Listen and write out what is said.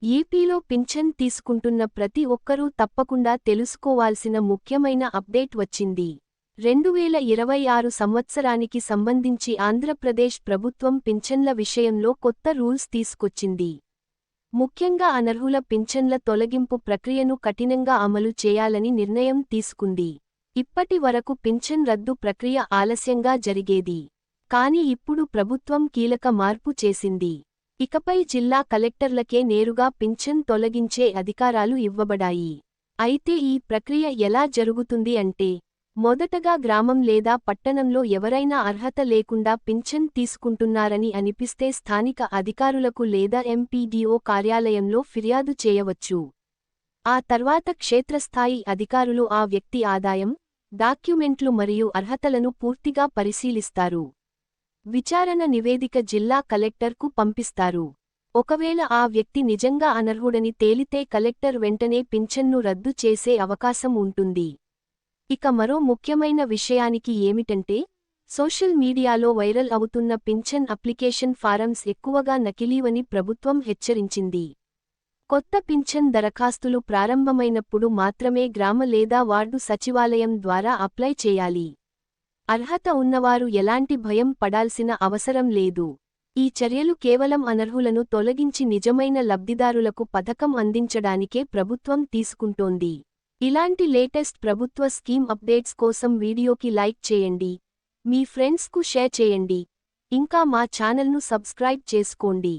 ఏపీలో పింఛన్ తీసుకుంటున్న ప్రతి ఒక్కరూ తప్పకుండా తెలుసుకోవాల్సిన ముఖ్యమైన అప్డేట్ వచ్చింది. 2026 సంవత్సరానికి సంబంధించి ఆంధ్రప్రదేశ్ ప్రభుత్వం పింఛన్ల విషయంలో కొత్త రూల్స్ తీసుకొచ్చింది. ముఖ్యంగా అనర్హుల పింఛన్ల తొలగింపు ప్రక్రియను కఠినంగా అమలు చేయాలని నిర్ణయం తీసుకుంది. ఇప్పటి వరకు పింఛన్ రద్దు ప్రక్రియ ఆలస్యంగా జరిగేది. కానీ ఇప్పుడు ప్రభుత్వం కీలక మార్పు చేసింది. ఇకపై జిల్లా కలెక్టర్లకే నేరుగా పింఛన్ తొలగించే అధికారాలు ఇవ్వబడాయి. అయితే ఈ ప్రక్రియ ఎలా జరుగుతుంది అంటే, మొదటగా గ్రామం లేదా పట్టణంలో ఎవరైనా అర్హత లేకుండా పింఛన్ తీసుకుంటున్నారని అనిపిస్తే స్థానిక అధికారులకు లేదా ఎంపీడీఓ కార్యాలయంలో ఫిర్యాదు చేయవచ్చు. ఆ తర్వాత క్షేత్రస్థాయి అధికారులు ఆ వ్యక్తి ఆదాయం, డాక్యుమెంట్లు మరియు అర్హతలను పూర్తిగా పరిశీలిస్తారు. విచారణ నివేదిక జిల్లా కలెక్టర్కు పంపిస్తారు. ఒకవేళ ఆ వ్యక్తి నిజంగా అనర్హుడని తేలితే కలెక్టర్ వెంటనే పింఛన్ను రద్దు చేసే అవకాశం ఉంటుంది. ఇక మరో ముఖ్యమైన విషయానికి ఏమిటంటే, సోషల్ మీడియాలో వైరల్ అవుతున్న పింఛన్ అప్లికేషన్ ఫారమ్స్ ఎక్కువగా నకిలీవని ప్రభుత్వం హెచ్చరించింది. కొత్త పింఛన్ దరఖాస్తులు ప్రారంభమైనప్పుడు మాత్రమే గ్రామ లేదా వార్డు సచివాలయం ద్వారా అప్లై చేయాలి. అర్హత ఉన్నవారు ఎలాంటి భయం పడాల్సిన అవసరం లేదు. ఈ చర్యలు కేవలం అనర్హులను తొలగించి నిజమైన లబ్ధిదారులకు పథకం అందించడానికే ప్రభుత్వం తీసుకుంటోంది. ఇలాంటి లేటెస్ట్ ప్రభుత్వ స్కీమ్ అప్డేట్స్ కోసం వీడియోకి లైక్ చేయండి, మీ ఫ్రెండ్స్కు షేర్ చేయండి, ఇంకా మా ఛానల్ను సబ్స్క్రైబ్ చేసుకోండి.